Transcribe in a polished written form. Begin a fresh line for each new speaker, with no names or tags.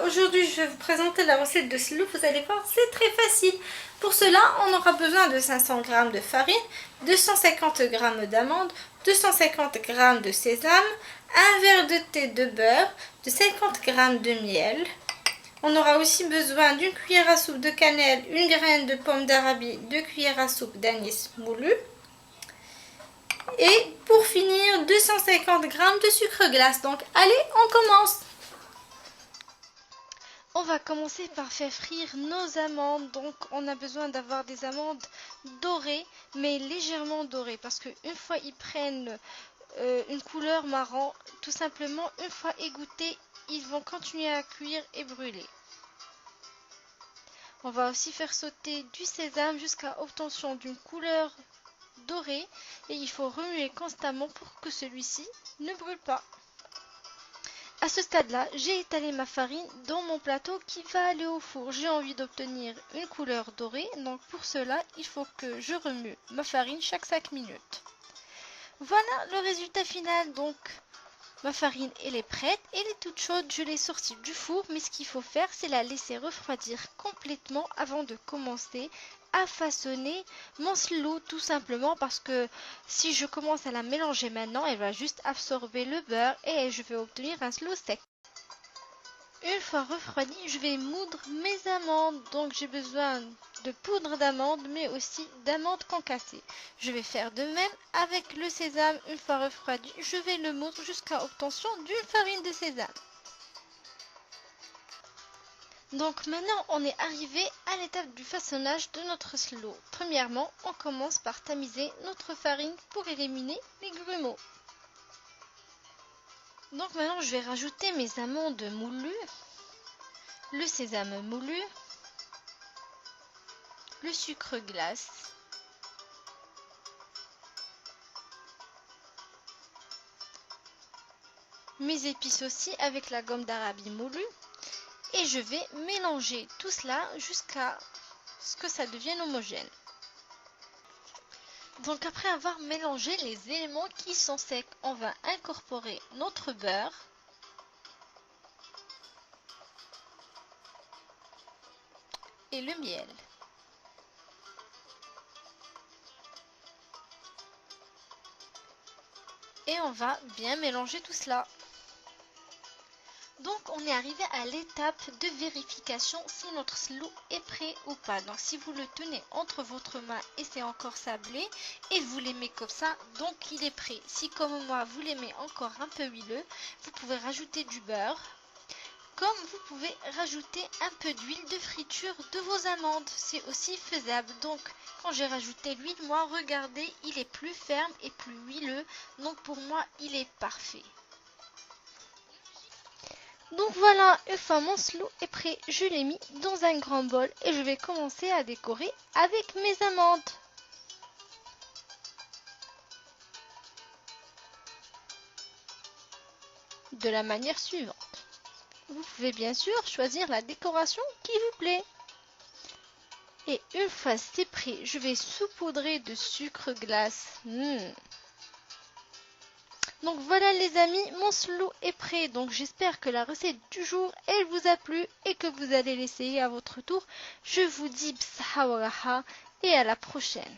aujourd'hui je vais vous présenter la recette de slow. Vous allez voir, c'est très facile. Pour cela, on aura besoin de 500 g de farine, 250 g d'amandes, 250 g de sésame, un verre de thé de beurre, de 50 g de miel. On aura aussi besoin d'une cuillère à soupe de cannelle, une graine de pomme d'Arabie, 2 cuillères à soupe d'anis moulu. Et pour finir, 250 g de sucre glace. Donc allez, on commence.
On va commencer par faire frire nos amandes. Donc on a besoin d'avoir des amandes dorées, mais légèrement dorées, parce qu'une fois ils prennent une couleur marron, tout simplement une fois égouttés, ils vont continuer à cuire et brûler. On va aussi faire sauter du sésame jusqu'à obtention d'une couleur dorée, et il faut remuer constamment pour que celui-ci ne brûle pas. À ce stade-là, j'ai étalé ma farine dans mon plateau qui va aller au four. J'ai envie d'obtenir une couleur dorée, donc pour cela, il faut que je remue ma farine chaque 5 minutes. Voilà le résultat final. Donc, ma farine, elle est prête, elle est toute chaude, je l'ai sortie du four, mais ce qu'il faut faire, c'est la laisser refroidir complètement avant de commencer à façonner mon slow, tout simplement parce que si je commence à la mélanger maintenant, elle va juste absorber le beurre et je vais obtenir un slow sec. Une fois refroidi, je vais moudre mes amandes. Donc j'ai besoin de poudre d'amande, mais aussi d'amandes concassées. Je vais faire de même avec le sésame. Une fois refroidi, je vais le moudre jusqu'à obtention d'une farine de sésame. Donc maintenant, on est arrivé à l'étape du façonnage de notre slow. Premièrement, on commence par tamiser notre farine pour éliminer les grumeaux. Donc maintenant, je vais rajouter mes amandes moulues, le sésame moulu, le sucre glace, mes épices aussi avec la gomme d'Arabie moulue, et je vais mélanger tout cela jusqu'à ce que ça devienne homogène. Donc après avoir mélangé les éléments qui sont secs, on va incorporer notre beurre, et le miel. Et on va bien mélanger tout cela. Donc on est arrivé à l'étape de vérification si notre slow est prêt ou pas. Donc si vous le tenez entre votre main et c'est encore sablé et vous l'aimez comme ça, donc il est prêt. Si comme moi vous l'aimez encore un peu huileux, vous pouvez rajouter du beurre. Comme vous pouvez rajouter un peu d'huile de friture de vos amandes, c'est aussi faisable. Donc quand j'ai rajouté l'huile, moi regardez, il est plus ferme et plus huileux. Donc pour moi il est parfait. Donc voilà, une fois mon slow est prêt, je l'ai mis dans un grand bol et je vais commencer à décorer avec mes amandes. De la manière suivante. Vous pouvez bien sûr choisir la décoration qui vous plaît. Et une fois c'est prêt, je vais saupoudrer de sucre glace. Donc voilà les amis, mon slow est prêt. Donc j'espère que la recette du jour, elle vous a plu et que vous allez l'essayer à votre tour. Je vous dis bsaha wa raha et à la prochaine.